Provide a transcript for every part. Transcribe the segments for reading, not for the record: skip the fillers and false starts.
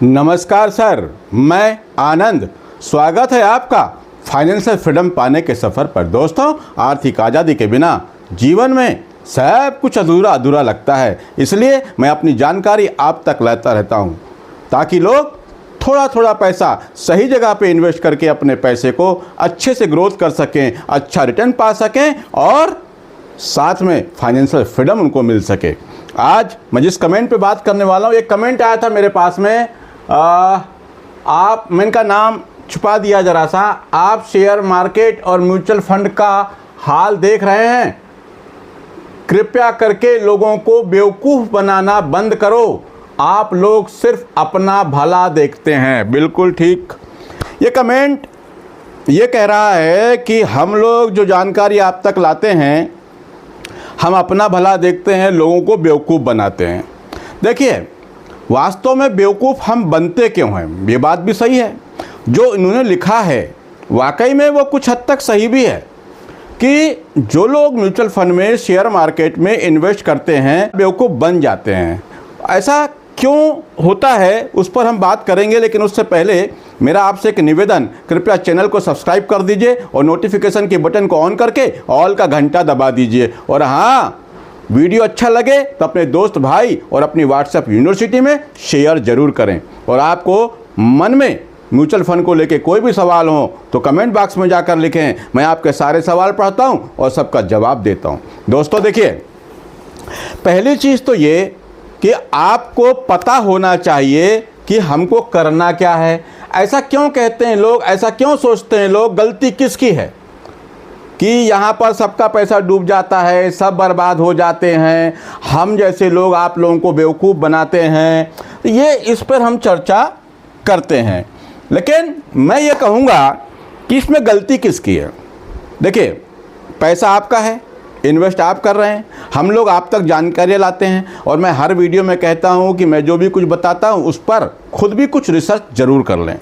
नमस्कार सर, मैं आनंद। स्वागत है आपका फाइनेंशियल फ्रीडम पाने के सफ़र पर। दोस्तों, आर्थिक आज़ादी के बिना जीवन में सब कुछ अधूरा अधूरा लगता है। इसलिए मैं अपनी जानकारी आप तक लाता रहता हूं, ताकि लोग थोड़ा थोड़ा पैसा सही जगह पे इन्वेस्ट करके अपने पैसे को अच्छे से ग्रोथ कर सकें, अच्छा रिटर्न पा सकें और साथ में फाइनेंशियल फ्रीडम उनको मिल सके। आज मैं जिस कमेंट पे बात करने वाला हूँ, एक कमेंट आया था मेरे पास में, मैं इनका नाम छुपा दिया ज़रा सा। आप शेयर मार्केट और म्यूचुअल फंड का हाल देख रहे हैं, कृपया करके लोगों को बेवकूफ़ बनाना बंद करो। आप लोग सिर्फ अपना भला देखते हैं। बिल्कुल ठीक। ये कमेंट ये कह रहा है कि हम लोग जो जानकारी आप तक लाते हैं, हम अपना भला देखते हैं, लोगों को बेवकूफ़ बनाते हैं। देखिए, वास्तव में बेवकूफ़ हम बनते क्यों हैं, ये बात भी सही है। जो इन्होंने लिखा है वाकई में वो कुछ हद तक सही भी है कि जो लोग म्यूचुअल फंड में, शेयर मार्केट में इन्वेस्ट करते हैं, बेवकूफ़ बन जाते हैं। ऐसा क्यों होता है उस पर हम बात करेंगे, लेकिन उससे पहले मेरा आपसे एक निवेदन, कृपया चैनल को सब्सक्राइब कर दीजिए और नोटिफिकेशन के बटन को ऑन करके ऑल का घंटा दबा दीजिए। और हाँ, वीडियो अच्छा लगे तो अपने दोस्त भाई और अपनी व्हाट्सएप यूनिवर्सिटी में शेयर ज़रूर करें। और आपको मन में म्यूचुअल फंड को लेके कोई भी सवाल हो तो कमेंट बॉक्स में जाकर लिखें। मैं आपके सारे सवाल पढ़ता हूं और सबका जवाब देता हूं। दोस्तों देखिए, पहली चीज़ तो ये कि आपको पता होना चाहिए कि हमको करना क्या है। ऐसा क्यों कहते हैं लोग, ऐसा क्यों सोचते हैं लोग, गलती किसकी है कि यहाँ पर सबका पैसा डूब जाता है, सब बर्बाद हो जाते हैं, हम जैसे लोग आप लोगों को बेवकूफ़ बनाते हैं। ये इस पर हम चर्चा करते हैं, लेकिन मैं ये कहूँगा कि इसमें गलती किसकी है। देखिए, पैसा आपका है, इन्वेस्ट आप कर रहे हैं, हम लोग आप तक जानकारी लाते हैं और मैं हर वीडियो में कहता हूँ कि मैं जो भी कुछ बताता हूँ उस पर खुद भी कुछ रिसर्च ज़रूर कर लें।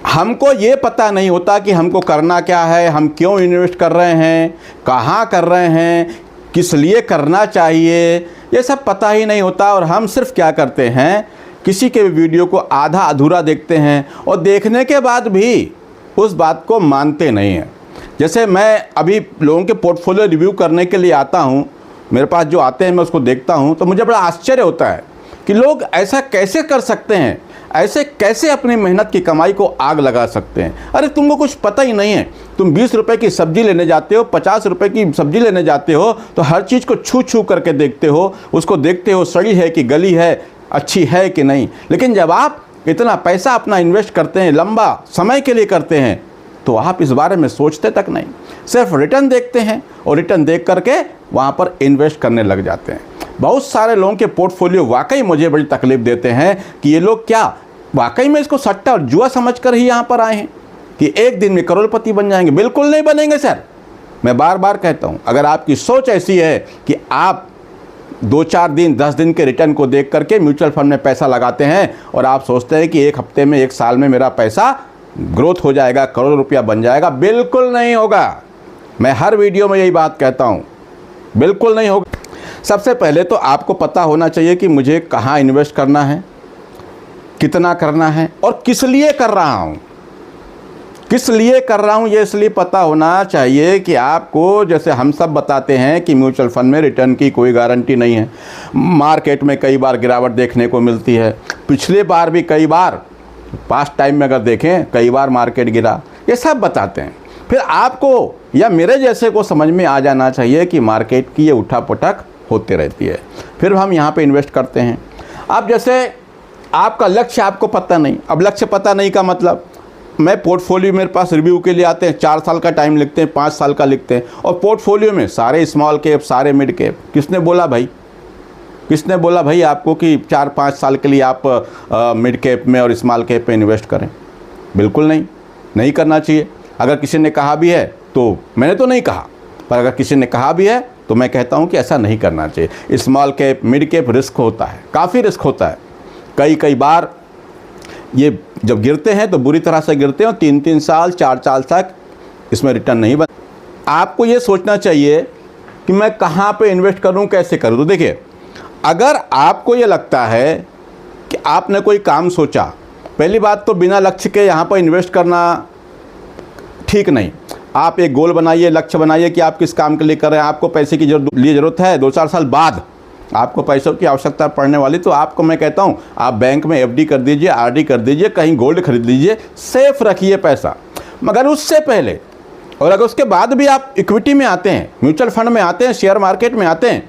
हमको ये पता नहीं होता कि हमको करना क्या है, हम क्यों इन्वेस्ट कर रहे हैं, कहाँ कर रहे हैं, किस लिए करना चाहिए, ये सब पता ही नहीं होता। और हम सिर्फ क्या करते हैं, किसी के वीडियो को आधा अधूरा देखते हैं और देखने के बाद भी उस बात को मानते नहीं हैं। जैसे मैं अभी लोगों के पोर्टफोलियो रिव्यू करने के लिए आता हूँ, मेरे पास जो आते हैं मैं उसको देखता हूँ तो मुझे बड़ा आश्चर्य होता है कि लोग ऐसा कैसे कर सकते हैं, ऐसे कैसे अपनी मेहनत की कमाई को आग लगा सकते हैं। अरे तुमको कुछ पता ही नहीं है। तुम 20 रुपए की सब्ज़ी लेने जाते हो, 50 रुपए की सब्ज़ी लेने जाते हो तो हर चीज़ को छू छू करके देखते हो, उसको देखते हो सड़ी है कि गली है, अच्छी है कि नहीं। लेकिन जब आप इतना पैसा अपना इन्वेस्ट करते हैं, लंबा समय के लिए करते हैं, तो आप इस बारे में सोचते तक नहीं, सिर्फ रिटर्न देखते हैं और रिटर्न देख करके वहाँ पर इन्वेस्ट करने लग जाते हैं। बहुत सारे लोगों के पोर्टफोलियो वाकई मुझे बड़ी तकलीफ़ देते हैं कि ये लोग क्या वाकई में इसको सट्टा और जुआ समझकर ही यहाँ पर आए हैं कि एक दिन में करोड़पति बन जाएंगे। बिल्कुल नहीं बनेंगे सर। मैं बार बार कहता हूँ, अगर आपकी सोच ऐसी है कि आप 2-4 दिन 10 दिन के रिटर्न को देख करके म्यूचुअल फंड में पैसा लगाते हैं और आप सोचते हैं कि एक हफ्ते में, एक साल में मेरा पैसा ग्रोथ हो जाएगा, करोड़ रुपया बन जाएगा, बिल्कुल नहीं होगा। मैं हर वीडियो में यही बात कहता हूँ, बिल्कुल नहीं होगा। सबसे पहले तो आपको पता होना चाहिए कि मुझे कहाँ इन्वेस्ट करना है, कितना करना है और किस लिए कर रहा हूँ। किस लिए कर रहा हूँ ये इसलिए पता होना चाहिए कि आपको, जैसे हम सब बताते हैं कि म्यूचुअल फंड में रिटर्न की कोई गारंटी नहीं है, मार्केट में कई बार गिरावट देखने को मिलती है, पिछले बार भी कई बार, पास्ट टाइम में अगर देखें कई बार मार्केट गिरा, ये सब बताते हैं। फिर आपको या मेरे जैसे को समझ में आ जाना चाहिए कि मार्केट की ये उठापटक होती रहती है, फिर हम यहाँ पे इन्वेस्ट करते हैं। अब जैसे आपका लक्ष्य आपको पता नहीं, अब लक्ष्य पता नहीं का मतलब, मैं पोर्टफोलियो मेरे पास रिव्यू के लिए आते हैं, 4 साल का टाइम लिखते हैं, 5 साल का लिखते हैं और पोर्टफोलियो में सारे स्मॉल कैप, सारे मिड कैप। किसने बोला भाई, किसने बोला भाई आपको कि 4-5 साल के लिए आप मिड कैप में और स्मॉल कैप में इन्वेस्ट करें? बिल्कुल नहीं, नहीं करना चाहिए। अगर किसी ने कहा भी है तो मैंने तो नहीं कहा, पर अगर किसी ने कहा भी है तो मैं कहता हूं कि ऐसा नहीं करना चाहिए। Small cap, mid cap risk होता है, काफ़ी रिस्क होता है। कई बार ये जब गिरते हैं तो बुरी तरह से गिरते हैं और 3-3 साल, 4 साल तक इसमें रिटर्न नहीं बन। आपको ये सोचना चाहिए कि मैं कहाँ पे इन्वेस्ट करूँ, कैसे करूँ। तो देखिए, अगर आपको ये लगता है कि आपने कोई काम सोचा। पहली बात तो बिना लक्ष्य के यहाँ पर इन्वेस्ट करना ठीक नहीं। आप एक गोल बनाइए, लक्ष्य बनाइए कि आप किस काम के लिए कर रहे हैं। आपको पैसे की ज़रूरत है, 2-4 साल बाद आपको पैसों की आवश्यकता पड़ने वाली, तो आपको मैं कहता हूँ आप बैंक में एफडी कर दीजिए, आरडी कर दीजिए, कहीं गोल्ड खरीद लीजिए, सेफ रखिए पैसा। मगर उससे पहले और अगर उसके बाद भी आप इक्विटी में आते हैं, म्यूचुअल फंड में आते हैं, शेयर मार्केट में आते हैं,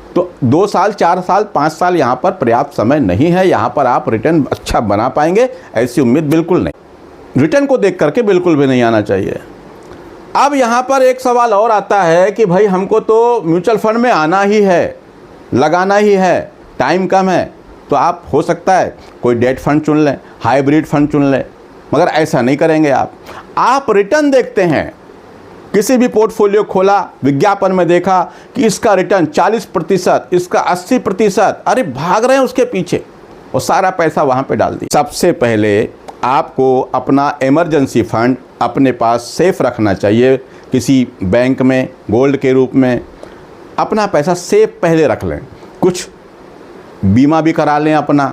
तो 2 साल, 4 साल, 5 साल यहाँ पर पर्याप्त समय नहीं है। यहाँ पर आप रिटर्न अच्छा बना पाएंगे ऐसी उम्मीद बिल्कुल नहीं। रिटर्न को देख करके बिल्कुल भी नहीं आना चाहिए। अब यहाँ पर एक सवाल और आता है कि भाई हमको तो म्यूचुअल फंड में आना ही है, लगाना ही है, टाइम कम है, तो आप हो सकता है कोई डेट फंड चुन लें, हाइब्रिड फंड चुन लें, मगर ऐसा नहीं करेंगे आप रिटर्न देखते हैं। किसी भी पोर्टफोलियो खोला, विज्ञापन में देखा कि इसका रिटर्न 40%, इसका 80%, अरे भाग रहे हैं उसके पीछे और सारा पैसा वहाँ पे डाल दिया। सबसे पहले आपको अपना इमरजेंसी फंड अपने पास सेफ रखना चाहिए, किसी बैंक में गोल्ड के रूप में अपना पैसा सेफ पहले रख लें। कुछ बीमा भी करा लें अपना,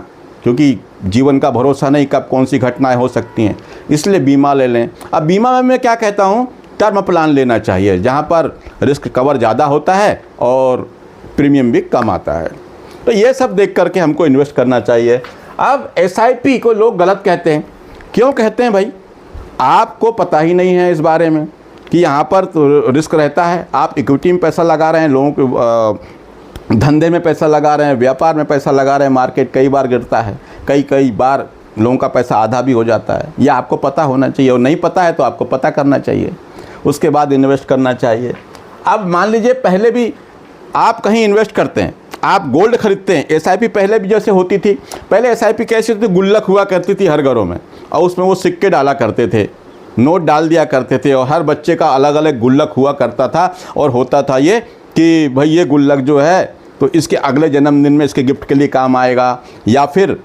क्योंकि जीवन का भरोसा नहीं, कब कौन सी घटनाएं हो सकती हैं, इसलिए बीमा ले लें। अब बीमा में मैं क्या कहता हूँ, टर्म प्लान लेना चाहिए जहाँ पर रिस्क कवर ज़्यादा होता है और प्रीमियम भी कम आता है। तो ये सब देख करके हमको इन्वेस्ट करना चाहिए। अब एसआईपी को लोग गलत कहते हैं। क्यों कहते हैं भाई? आपको पता ही नहीं है इस बारे में कि यहाँ पर तो रिस्क रहता है। आप इक्विटी में पैसा लगा रहे हैं, लोगों के धंधे में पैसा लगा रहे हैं, व्यापार में पैसा लगा रहे हैं, मार्केट कई बार गिरता है, कई बार लोगों का पैसा आधा भी हो जाता है। यह आपको पता होना चाहिए, और नहीं पता है तो आपको पता करना चाहिए, उसके बाद इन्वेस्ट करना चाहिए। अब मान लीजिए पहले भी आप कहीं इन्वेस्ट करते हैं, आप गोल्ड खरीदते हैं, एसआईपी पहले भी जैसे होती थी। पहले एसआईपी कैसी होती थी? गुल्लक हुआ करती थी हर घरों में, और उसमें वो सिक्के डाला करते थे, नोट डाल दिया करते थे, और हर बच्चे का अलग अलग गुल्लक हुआ करता था। और होता था ये कि भाई ये गुल्लक जो है तो इसके अगले जन्मदिन में इसके गिफ्ट के लिए काम आएगा, या फिर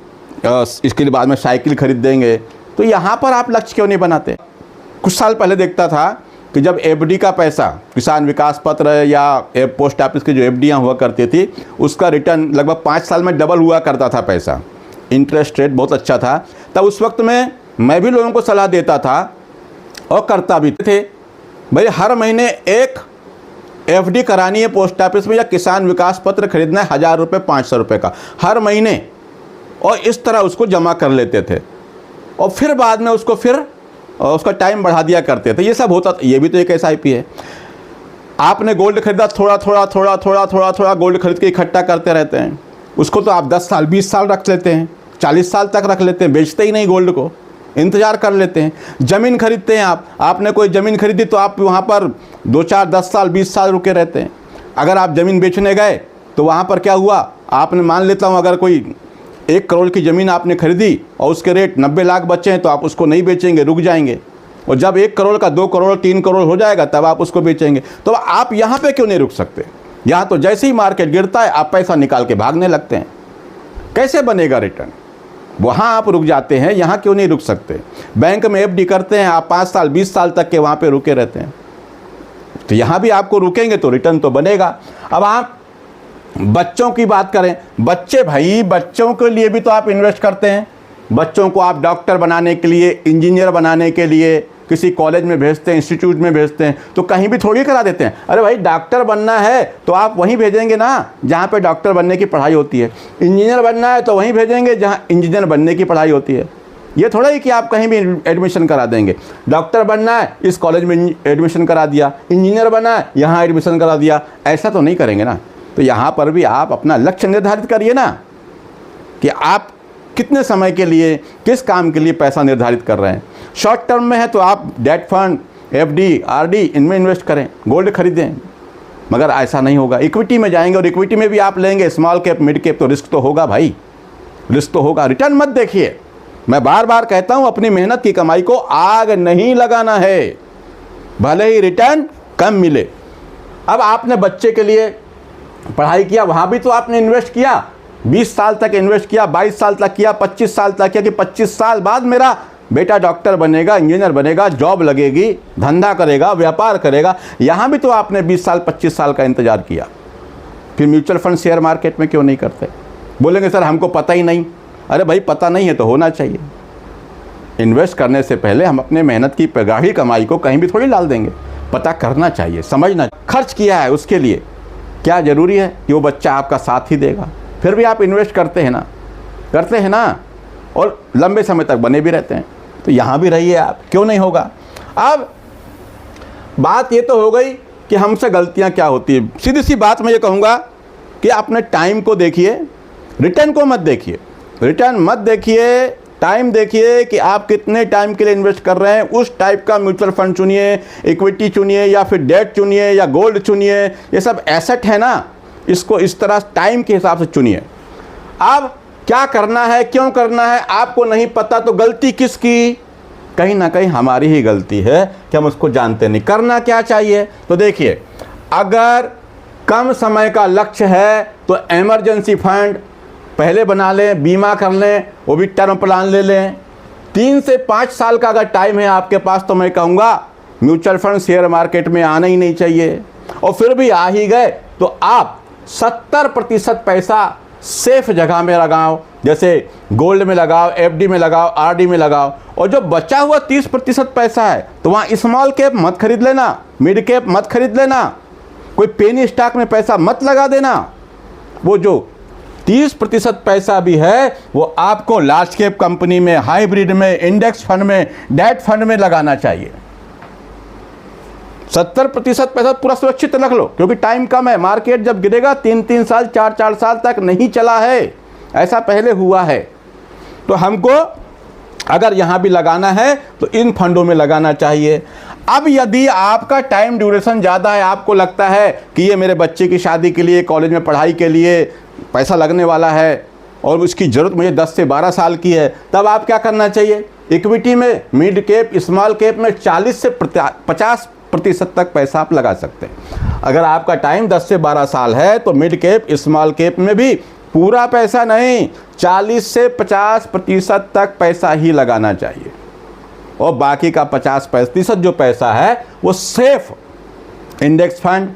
इसके लिए बाद में साइकिल खरीद देंगे। तो यहाँ पर आप लक्ष्य क्यों नहीं बनाते? कुछ साल पहले देखता था कि जब एफडी का पैसा, किसान विकास पत्र या पोस्ट ऑफिस की जो एफडियाँ हुआ करती थी, उसका रिटर्न लगभग 5 साल में डबल हुआ करता था पैसा, इंटरेस्ट रेट बहुत अच्छा था। तब उस वक्त में मैं भी लोगों को सलाह देता था और करता भी थे, भाई हर महीने एक एफडी करानी है पोस्ट ऑफिस में, या किसान विकास पत्र खरीदना है 1000 रुपये, 500 रुपये का हर महीने, और इस तरह उसको जमा कर लेते थे, और फिर बाद में उसको उसका टाइम बढ़ा दिया करते थे। ये सब होता था। ये भी तो एक एसआईपी है। आपने गोल्ड खरीदा, थोड़ा गोल्ड खरीद के इकट्ठा करते रहते हैं, उसको तो आप 10 साल 20 साल रख लेते हैं, 40 साल तक रख लेते हैं, बेचते ही नहीं गोल्ड को, इंतज़ार कर लेते हैं। ज़मीन खरीदते हैं आपने कोई ज़मीन खरीदी तो आप वहाँ पर 2-4 10 साल 20 साल रुके रहते हैं। अगर आप ज़मीन बेचने गए तो वहाँ पर क्या हुआ, आपने मान लेता हूँ अगर कोई 1 करोड़ की ज़मीन आपने खरीदी और उसके रेट 90 लाख बचे हैं, तो आप उसको नहीं बेचेंगे, रुक जाएंगे, और जब 1 करोड़ का 2 करोड़ 3 करोड़ हो जाएगा तब आप उसको बेचेंगे। तो आप यहाँ पे क्यों नहीं रुक सकते? यहाँ तो जैसे ही मार्केट गिरता है आप पैसा निकाल के भागने लगते हैं। कैसे बनेगा रिटर्न? वहाँ आप रुक जाते हैं, यहाँ क्यों नहीं रुक सकते? बैंक में एफडी करते हैं आप, 5 साल 20 साल तक के वहाँ पर रुके रहते हैं, तो यहाँ भी आपको रुकेंगे तो रिटर्न तो बनेगा। अब आप बच्चों की बात करें, बच्चे, भाई बच्चों के लिए भी तो आप इन्वेस्ट करते हैं। बच्चों को आप डॉक्टर बनाने के लिए, इंजीनियर बनाने के लिए किसी कॉलेज में भेजते हैं, इंस्टीट्यूट में भेजते हैं, तो कहीं भी थोड़ी करा देते हैं। अरे भाई डॉक्टर बनना है तो आप वहीं भेजेंगे ना जहाँ पे डॉक्टर बनने की पढ़ाई होती है। इंजीनियर बनना है तो वहीं भेजेंगे जहाँ इंजीनियर बनने की पढ़ाई होती है। ये थोड़ा ही कि आप कहीं भी एडमिशन करा देंगे। डॉक्टर बनना है, इस कॉलेज में एडमिशन करा दिया, इंजीनियर बनना है, यहाँ एडमिशन करा दिया, ऐसा तो नहीं करेंगे ना। तो यहाँ पर भी आप अपना लक्ष्य निर्धारित करिए ना, कि आप कितने समय के लिए, किस काम के लिए पैसा निर्धारित कर रहे हैं। शॉर्ट टर्म में है तो आप डेट फंड, एफडी, आरडी इनमें इन्वेस्ट करें, गोल्ड खरीदें, मगर ऐसा नहीं होगा। इक्विटी में जाएंगे और इक्विटी में भी आप लेंगे स्मॉल कैप, मिड कैप, तो रिस्क तो होगा भाई, रिस्क तो होगा। रिटर्न मत देखिए। मैं बार बार कहता हूँ अपनी मेहनत की कमाई को आग नहीं लगाना है, भले ही रिटर्न कम मिले। अब आपने बच्चे के लिए पढ़ाई किया, वहाँ भी तो आपने इन्वेस्ट किया, 20 साल तक इन्वेस्ट किया, 22 साल तक किया, 25 साल तक किया कि 25 साल बाद मेरा बेटा डॉक्टर बनेगा, इंजीनियर बनेगा, जॉब लगेगी, धंधा करेगा, व्यापार करेगा। यहाँ भी तो आपने 20 साल 25 साल का इंतज़ार किया। फिर म्यूचुअल फंड, शेयर मार्केट में क्यों नहीं करते? बोलेंगे सर हमको पता ही नहीं। अरे भाई पता नहीं है तो होना चाहिए। इन्वेस्ट करने से पहले हम अपने मेहनत की पगाही कमाई को कहीं भी थोड़ी डाल देंगे, पता करना चाहिए, समझना। खर्च किया है उसके लिए क्या ज़रूरी है कि वो बच्चा आपका साथ ही देगा? फिर भी आप इन्वेस्ट करते हैं ना, और लंबे समय तक बने भी रहते हैं। तो यहाँ भी रहिए आप, क्यों नहीं होगा। अब बात ये तो हो गई कि हमसे गलतियाँ क्या होती है। सीधी सी बात मैं ये कहूँगा कि अपने टाइम को देखिए, रिटर्न को मत देखिए। रिटर्न मत देखिए, टाइम देखिए कि आप कितने टाइम के लिए इन्वेस्ट कर रहे हैं। उस टाइप का म्यूचुअल फंड चुनिए, इक्विटी चुनिए, या फिर डेट चुनिए, या गोल्ड चुनिए। ये सब एसेट है ना, इसको इस तरह टाइम के हिसाब से चुनिए। अब क्या करना है, क्यों करना है, आपको नहीं पता तो गलती किसकी? कहीं ना कहीं हमारी ही गलती है कि हम उसको जानते नहीं। करना क्या चाहिए? तो देखिए, अगर कम समय का लक्ष्य है तो इमरजेंसी फंड पहले बना लें, बीमा कर लें, वो भी टर्म प्लान ले लें। 3 से 5 साल का अगर टाइम है आपके पास तो मैं कहूँगा म्यूचुअल फंड शेयर मार्केट में आना ही नहीं चाहिए। और फिर भी आ ही गए तो आप 70% पैसा सेफ जगह में लगाओ, जैसे गोल्ड में लगाओ, एफडी में लगाओ, आरडी में लगाओ। और जो बचा हुआ 30% पैसा है तो वहाँ स्मॉल कैप मत खरीद लेना, मिड कैप मत खरीद लेना, कोई पेनी स्टॉक में पैसा मत लगा देना। वो जो 30% पैसा भी है वो आपको लार्ज कैप कंपनी में, हाइब्रिड में, इंडेक्स फंड में, डेट फंड में लगाना चाहिए। 70% पैसा पूरा सुरक्षित रख लो, क्योंकि टाइम कम है। मार्केट जब गिरेगा 3-3 साल, 4-4 साल तक नहीं चला है, ऐसा पहले हुआ है। तो हमको अगर यहाँ भी लगाना है तो इन फंडों में लगाना चाहिए। अब यदि आपका टाइम ड्यूरेशन ज़्यादा है, आपको लगता है कि ये मेरे बच्चे की शादी के लिए, कॉलेज में पढ़ाई के लिए पैसा लगने वाला है और उसकी ज़रूरत मुझे 10 से 12 साल की है, तब आप क्या करना चाहिए? इक्विटी में, मिड कैप, स्मॉल कैप में 40 से 50% तक पैसा आप लगा सकते हैं। अगर आपका टाइम 10 से 12 साल है तो मिड कैप, स्मॉल कैप में भी पूरा पैसा नहीं, 40 से 50% तक पैसा ही लगाना चाहिए। और बाकी का 50% जो पैसा है वो सेफ इंडेक्स फंड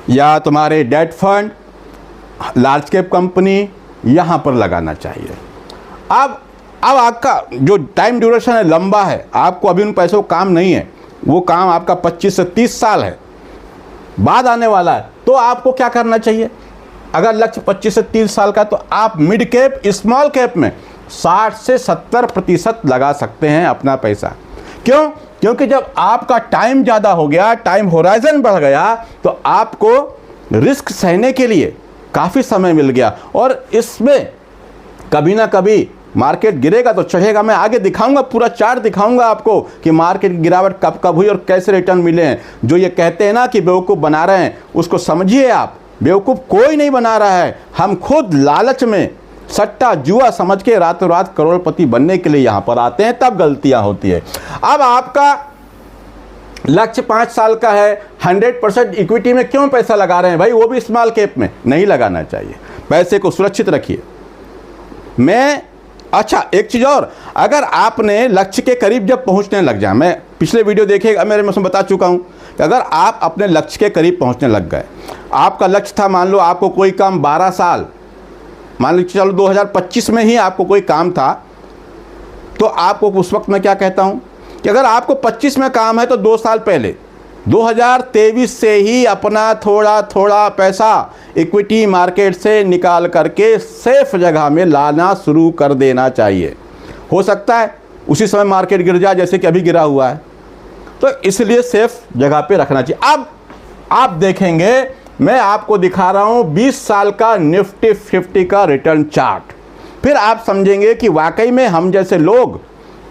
या तुम्हारे debt fund, large cap company, यहाँ पर लगाना चाहिए। अब आपका जो टाइम ड्यूरेशन है लंबा है, आपको अभी उन पैसों का काम नहीं है, वो काम आपका 25 से 30 साल है बाद आने वाला है। तो आपको क्या करना चाहिए? अगर लक्ष्य 25 से 30 साल का तो आप मिड कैप, स्मॉल कैप में 60 से 70% लगा सकते हैं अपना पैसा। क्यों? क्योंकि जब आपका टाइम ज़्यादा हो गया, टाइम होराइजन बढ़ गया, तो आपको रिस्क सहने के लिए काफ़ी समय मिल गया। और इसमें कभी ना कभी मार्केट गिरेगा तो चढ़ेगा। मैं आगे दिखाऊंगा, पूरा चार्ट दिखाऊंगा आपको कि मार्केट की गिरावट कब कब हुई और कैसे रिटर्न मिले हैं। जो ये कहते हैं ना कि बेवकूफ़ बना रहे हैं, उसको समझिए आप, बेवकूफ़ कोई नहीं बना रहा है। हम खुद लालच में सट्टा जुआ समझ के रातों रात करोड़पति बनने के लिए यहाँ पर आते हैं, तब गलतियाँ होती है। अब आपका लक्ष्य 5 साल का है, 100% इक्विटी में क्यों पैसा लगा रहे हैं भाई? वो भी स्मॉल कैप में नहीं लगाना चाहिए। पैसे को सुरक्षित रखिए। अच्छा एक चीज़ और, अगर आपने लक्ष्य के करीब जब पहुंचने लग जाए, मैं पिछले वीडियो देखिएगा, मैं उसमें बता चुका हूं कि अगर आप अपने लक्ष्य के करीब पहुंचने लग गए, आपका लक्ष्य था, मान लो आपको कोई काम 12 साल, मान लीजिए चलो 2025 में ही आपको कोई काम था, तो आपको उस वक्त मैं क्या कहता हूं कि अगर आपको 25 में काम है तो 2 साल पहले 2023 से ही अपना थोड़ा थोड़ा पैसा इक्विटी मार्केट से निकाल करके सेफ जगह में लाना शुरू कर देना चाहिए। हो सकता है उसी समय मार्केट गिर जाए जैसे कि अभी गिरा हुआ है, तो इसलिए सेफ जगह पे रखना चाहिए। अब आप देखेंगे, मैं आपको दिखा रहा हूं 20 साल का निफ्टी 50 का रिटर्न चार्ट, फिर आप समझेंगे कि वाकई में हम जैसे लोग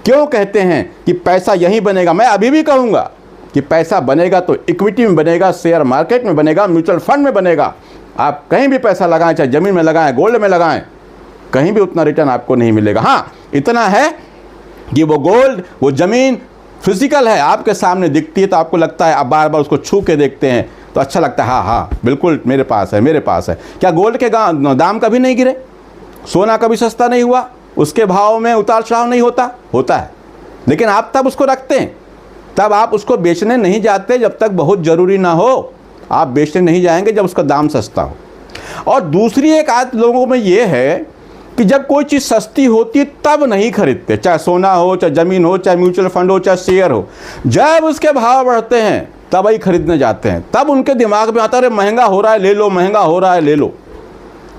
क्यों कहते हैं कि पैसा यहीं बनेगा। मैं अभी भी कहूँगा कि पैसा बनेगा तो इक्विटी में बनेगा, शेयर मार्केट में बनेगा, म्यूचुअल फंड में बनेगा। आप कहीं भी पैसा लगाएं, चाहे ज़मीन में लगाएं, गोल्ड में लगाएं, कहीं भी उतना रिटर्न आपको नहीं मिलेगा। हाँ, इतना है कि वो गोल्ड, वो ज़मीन फिजिकल है, आपके सामने दिखती है तो आपको लगता है, आप बार बार उसको छू के देखते हैं तो अच्छा लगता है, हाँ हाँ बिल्कुल मेरे पास है, मेरे पास है। क्या गोल्ड के दाम कभी नहीं गिरे? सोना कभी सस्ता नहीं हुआ? उसके भाव में उतार चढ़ाव नहीं होता? होता है, लेकिन आप तब उसको रखते हैं, तब आप उसको बेचने नहीं जाते जब तक बहुत ज़रूरी ना हो। आप बेचने नहीं जाएंगे जब उसका दाम सस्ता हो। और दूसरी एक आदत लोगों में ये है कि जब कोई चीज़ सस्ती होती है तब नहीं खरीदते, चाहे सोना हो, चाहे ज़मीन हो, चाहे म्यूचुअल फंड हो, चाहे शेयर हो। जब उसके भाव बढ़ते हैं तब ही खरीदने जाते हैं, तब उनके दिमाग में आता है अरे महंगा हो रहा है ले लो, महंगा हो रहा है ले लो।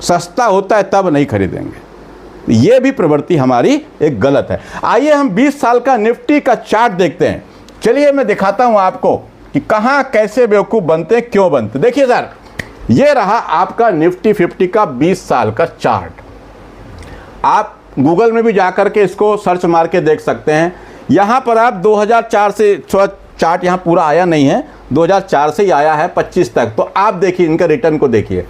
सस्ता होता है तब नहीं खरीदेंगे। ये भी प्रवृत्ति हमारी एक गलत है। आइए हम 20 साल का निफ्टी का चार्ट देखते हैं। चलिए मैं दिखाता हूं आपको कि कहां कैसे बेवकूफ़ बनते हैं, क्यों बनते। देखिए सर, ये रहा आपका निफ्टी 50 का 20 साल का चार्ट। आप गूगल में भी जाकर के इसको सर्च मार के देख सकते हैं। यहाँ पर आप 2004 से चार्ट यहाँ पूरा आया नहीं है, 2004 से ही आया है 25 तक। तो आप देखिए इनके रिटर्न को देखिए,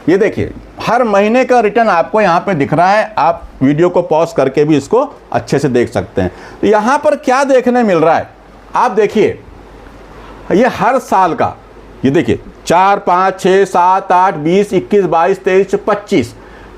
ये देखिए हर महीने का रिटर्न आपको यहाँ पे दिख रहा है। आप वीडियो को पॉज करके भी इसको अच्छे से देख सकते हैं। तो यहाँ पर क्या देखने मिल रहा है, आप देखिए ये हर साल का, ये देखिए 4, 5, 6, 7, 8, 20, 21, 22, 23,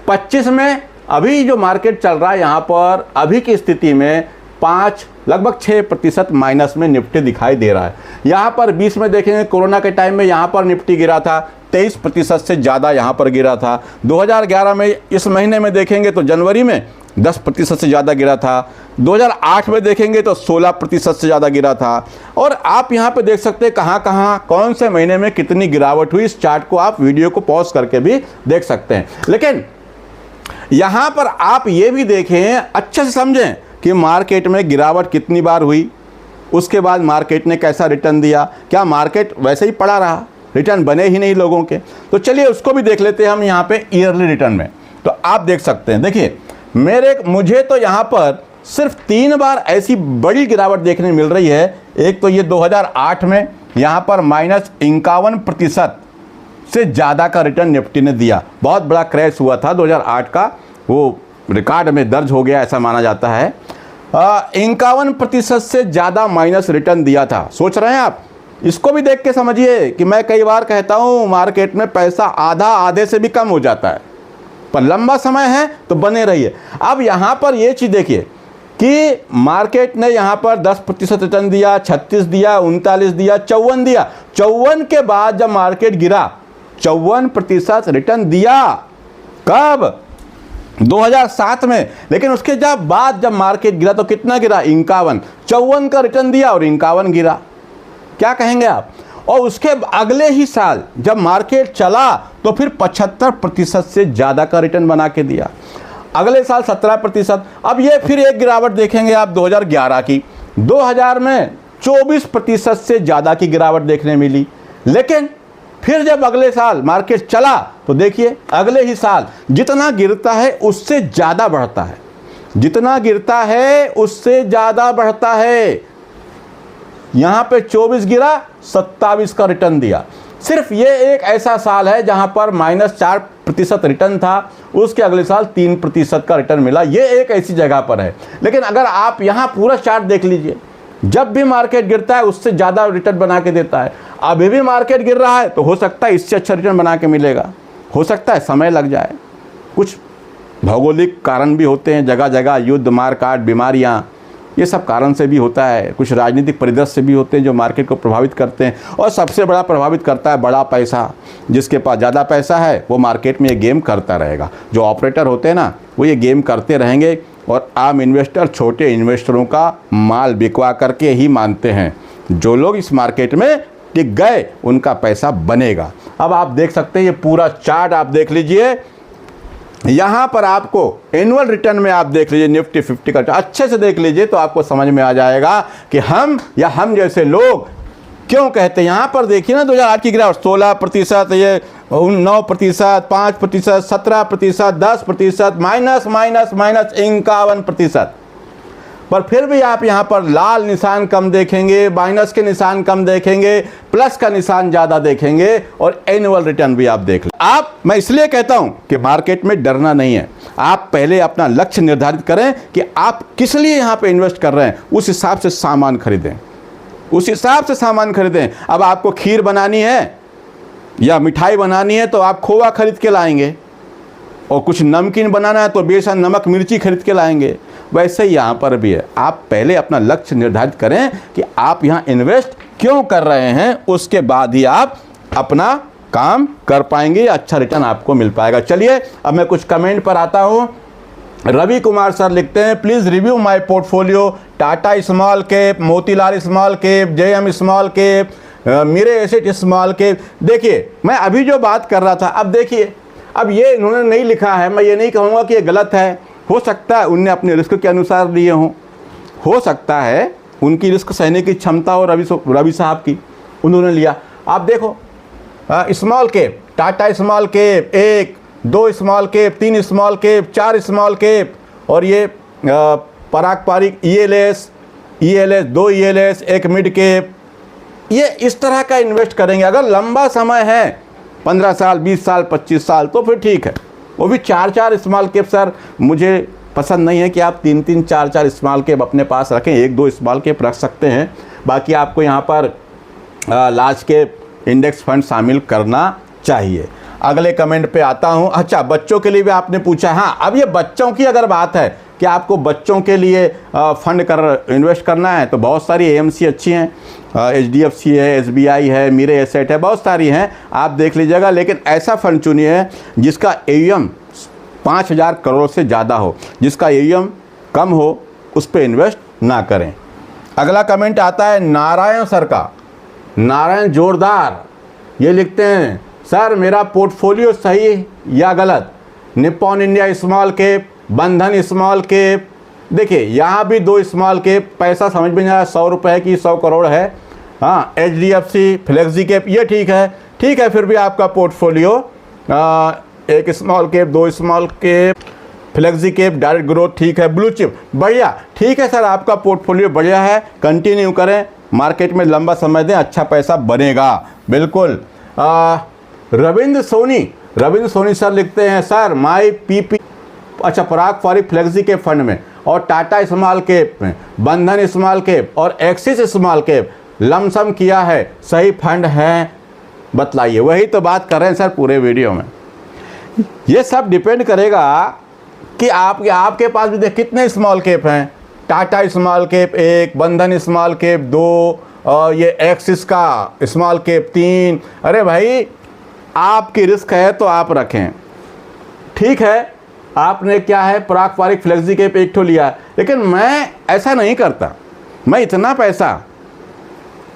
25 में अभी जो मार्केट चल रहा है यहाँ पर अभी की स्थिति में 5 लगभग 6% माइनस में निफ्टी दिखाई दे रहा है। यहाँ पर 20 में देखेंगे कोरोना के टाइम में यहाँ पर निफ्टी गिरा था, 23% से ज़्यादा यहाँ पर गिरा था। 2011 में इस महीने में देखेंगे तो जनवरी में 10% से ज़्यादा गिरा था। 2008 में देखेंगे तो 16% से ज़्यादा गिरा था। और आप यहाँ पे देख सकते हैं कहाँ कहाँ कौन से महीने में कितनी गिरावट हुई। इस चार्ट को आप वीडियो को पॉज करके भी देख सकते हैं। लेकिन यहाँ पर आप ये भी देखें, अच्छे से समझें कि मार्केट में गिरावट कितनी बार हुई, उसके बाद मार्केट ने कैसा रिटर्न दिया। क्या मार्केट वैसे ही पड़ा रहा, रिटर्न बने ही नहीं लोगों के। तो चलिए उसको भी देख लेते हैं हम यहाँ पे ईयरली रिटर्न में। तो आप देख सकते हैं, देखिए मुझे तो यहाँ पर सिर्फ 3 बार ऐसी बड़ी गिरावट देखने मिल रही है। एक तो ये 2008 में यहाँ पर -51% से ज़्यादा का रिटर्न निफ्टी ने दिया। बहुत बड़ा क्रैश हुआ था 2008 का, वो रिकॉर्ड में दर्ज हो गया ऐसा माना जाता है। 51% से ज़्यादा माइनस रिटर्न दिया था। सोच रहे हैं आप, इसको भी देख के समझिए कि मैं कई बार कहता हूँ मार्केट में पैसा आधे से भी कम हो जाता है, पर लंबा समय है तो बने रहिए। अब यहाँ पर ये चीज़ देखिए कि मार्केट ने यहाँ पर 10% रिटर्न दिया, 36 दिया, 39 दिया, 54 दिया। 54 के बाद जब मार्केट गिरा 54% रिटर्न दिया। कब? 2007 में। लेकिन उसके बाद जब मार्केट गिरा तो कितना गिरा? 51। 54 का रिटर्न दिया और 51 गिरा। क्या कहेंगे आप? और उसके अगले ही साल जब मार्केट चला तो फिर 75% से ज़्यादा का रिटर्न बना के दिया। अगले साल 17%। अब ये फिर एक गिरावट देखेंगे आप 2011 की। 2000 में 24% से ज़्यादा की गिरावट देखने मिली। लेकिन फिर जब अगले साल मार्केट चला तो देखिए अगले ही साल जितना गिरता है उससे ज़्यादा बढ़ता है, जितना गिरता है उससे ज़्यादा बढ़ता है। यहाँ पे 24 गिरा, 27 का रिटर्न दिया। सिर्फ ये एक ऐसा साल है जहाँ पर -4% रिटर्न था, उसके अगले साल 3% का रिटर्न मिला। ये एक ऐसी जगह पर है। लेकिन अगर आप यहाँ पूरा चार्ट देख लीजिए, जब भी मार्केट गिरता है उससे ज़्यादा रिटर्न बना के देता है। अभी भी मार्केट गिर रहा है तो हो सकता है इससे अच्छा रिटर्न बना के मिलेगा, हो सकता है समय लग जाए। कुछ भौगोलिक कारण भी होते हैं, जगह जगह युद्ध, मारकाट, बीमारियाँ, ये सब कारण से भी होता है। कुछ राजनीतिक परिदृश्य भी होते हैं जो मार्केट को प्रभावित करते हैं। और सबसे बड़ा प्रभावित करता है बड़ा पैसा। जिसके पास ज़्यादा पैसा है वो मार्केट में ये गेम करता रहेगा। जो ऑपरेटर होते हैं ना, वो ये गेम करते रहेंगे और आम इन्वेस्टर छोटे इन्वेस्टरों का माल बिकवा करके ही मानते हैं। जो लोग इस मार्केट में टिक गए उनका पैसा बनेगा। अब आप देख सकते हैं ये पूरा चार्ट आप देख लीजिए। यहाँ पर आपको एनुअल रिटर्न में आप देख लीजिए निफ्टी 50 का अच्छे से देख लीजिए तो आपको समझ में आ जाएगा कि हम जैसे लोग क्यों कहते हैं। यहाँ पर देखिए ना 2008 की गिरावट 16%, ये 9%, 5%, 17%, 10%, -51%। पर फिर भी आप यहाँ पर लाल निशान कम देखेंगे, माइनस के निशान कम देखेंगे, प्लस का निशान ज़्यादा देखेंगे और एनुअल रिटर्न भी आप देख लें। मैं इसलिए कहता हूँ कि मार्केट में डरना नहीं है। आप पहले अपना लक्ष्य निर्धारित करें कि आप किस लिए यहाँ पे इन्वेस्ट कर रहे हैं, उस हिसाब से सामान खरीदें, उस हिसाब से सामान खरीदें। अब आपको खीर बनानी है या मिठाई बनानी है तो आप खोवा खरीद के लाएंगे, और कुछ नमकीन बनाना है तो बेसन, नमक, मिर्ची खरीद के लाएंगे। वैसे ही यहाँ पर भी है। आप पहले अपना लक्ष्य निर्धारित करें कि आप यहाँ इन्वेस्ट क्यों कर रहे हैं, उसके बाद ही आप अपना काम कर पाएंगे, अच्छा रिटर्न आपको मिल पाएगा। चलिए अब मैं कुछ कमेंट पर आता हूँ। रवि कुमार सर लिखते हैं, please review my portfolio, Tata small cap, Motilal small cap, JM small cap, मेरे एसेट स्मॉल कैप। देखिए मैं अभी जो बात कर रहा था, अब देखिए अब ये इन्होंने नहीं लिखा है, मैं ये नहीं कहूँगा कि ये गलत है, हो सकता है उनने अपने रिस्क के अनुसार लिए हों, हो सकता है उनकी रिस्क सहने की क्षमता हो रवि साहब की, उन्होंने लिया। आप देखो small cap, Tata small cap 1, 2 small cap, 3 small cap, 4 small cap, और ये पारंपरिक ELS 2 ELS, 1 मिड कैप। ये इस तरह का इन्वेस्ट करेंगे। अगर लंबा समय है 15 साल, 20 साल, 25 साल, तो फिर ठीक है, वो भी 4 स्मॉल कैप। सर मुझे पसंद नहीं है कि आप 3 4 स्मॉल कैप अपने पास रखें, 1-2 स्मॉल कैप रख सकते हैं, बाकी आपको यहाँ पर लार्ज कैप इंडेक्स फंड शामिल करना चाहिए। अगले कमेंट पे आता हूँ। अच्छा, बच्चों के लिए भी आपने पूछा। हाँ, अब ये बच्चों की अगर बात है कि आपको बच्चों के लिए फंड इन्वेस्ट करना है, तो बहुत सारी AMC अच्छी हैं, HDFC है, SBI है, मेरे एसेट है, बहुत सारी हैं, आप देख लीजिएगा। लेकिन ऐसा फंड चुनिए जिसका AUM 5,000 करोड़ से ज़्यादा हो, जिसका AUM कम हो, उस पर इन्वेस्ट ना करें। अगला कमेंट आता है नारायण सर का। नारायण जोरदार ये लिखते हैं, सर मेरा पोर्टफोलियो सही या गलत? निप्पॉन इंडिया स्मॉल कैप, बंधन स्मॉल कैप। देखिए यहाँ भी 2 स्मॉल कैप, पैसा समझ में नहीं आया, 100 रुपये की 100 करोड़ है। हाँ, HDFC, फ्लेक्सी कैप, ये ठीक है, फिर भी आपका portfolio 1 small cap, 2 small cap, flexi cap, direct growth, ठीक है, ब्लू चिप, बढ़िया, ठीक है सर, आपका पोर्टफोलियो बढ़िया है, कंटिन्यू करें, मार्केट में लंबा समय दें, अच्छा पैसा बनेगा, बिल्कुल। रविंद्र सोनी सर लिखते हैं, सर माई PP, अच्छा, पारंपरिक फ्लेक्सी कैप फंड में और टाटा स्मॉल कैप में, बंधन स्मॉल कैप और एक्सिस स्मॉल कैप लमसम किया है, सही फंड है, बतलाइए। वही तो बात कर रहे हैं सर पूरे वीडियो में। ये सब डिपेंड करेगा कि आपके पास भी देख कितने स्मॉल कैप हैं। टाटा स्मॉल कैप 1, बंधन स्मॉल कैप 2, और ये एक्सिस का स्मॉल कैप 3। अरे भाई, आपकी रिस्क है तो आप रखें, ठीक है। आपने क्या है, पारंपरिक फ्लेक्सी कैप 1 ठो लिया, लेकिन मैं ऐसा नहीं करता। मैं इतना पैसा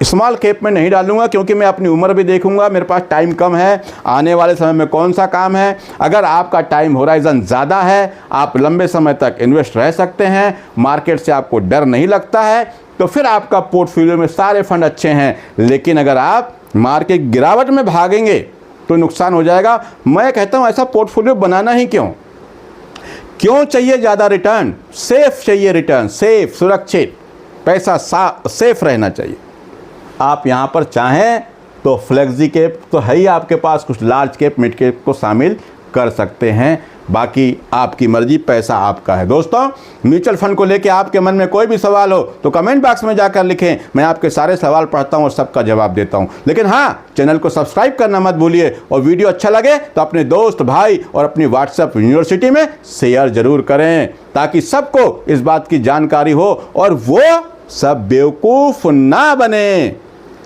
स्मॉल कैप में नहीं डालूंगा, क्योंकि मैं अपनी उम्र भी देखूंगा, मेरे पास टाइम कम है, आने वाले समय में कौन सा काम है। अगर आपका टाइम होराइजन ज़्यादा है, आप लंबे समय तक इन्वेस्ट रह सकते हैं, मार्केट से आपको डर नहीं लगता है, तो फिर आपका पोर्टफोलियो में सारे फंड अच्छे हैं। लेकिन अगर आप मार्केट गिरावट में भागेंगे तो नुकसान हो जाएगा। मैं कहता हूँ ऐसा पोर्टफोलियो बनाना ही क्यों चाहिए ज़्यादा रिटर्न? सेफ चाहिए रिटर्न, सेफ, सुरक्षित, पैसा सेफ रहना चाहिए। आप यहाँ पर चाहें तो फ्लेक्सी कैप तो है ही आपके पास, कुछ लार्ज कैप, मिड कैप को शामिल कर सकते हैं, बाकी आपकी मर्जी, पैसा आपका है। दोस्तों, म्यूचुअल फंड को लेके आपके मन में कोई भी सवाल हो तो कमेंट बॉक्स में जाकर लिखें, मैं आपके सारे सवाल पढ़ता हूं और सबका जवाब देता हूं। लेकिन हाँ, चैनल को सब्सक्राइब करना मत भूलिए, और वीडियो अच्छा लगे तो अपने दोस्त, भाई और अपनी व्हाट्सएप यूनिवर्सिटी में शेयर जरूर करें, ताकि सबको इस बात की जानकारी हो और वो सब बेवकूफ़ ना बने।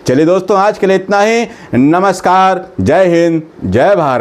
चलिए दोस्तों, आज के लिए इतना ही। नमस्कार, जय हिंद, जय भारत।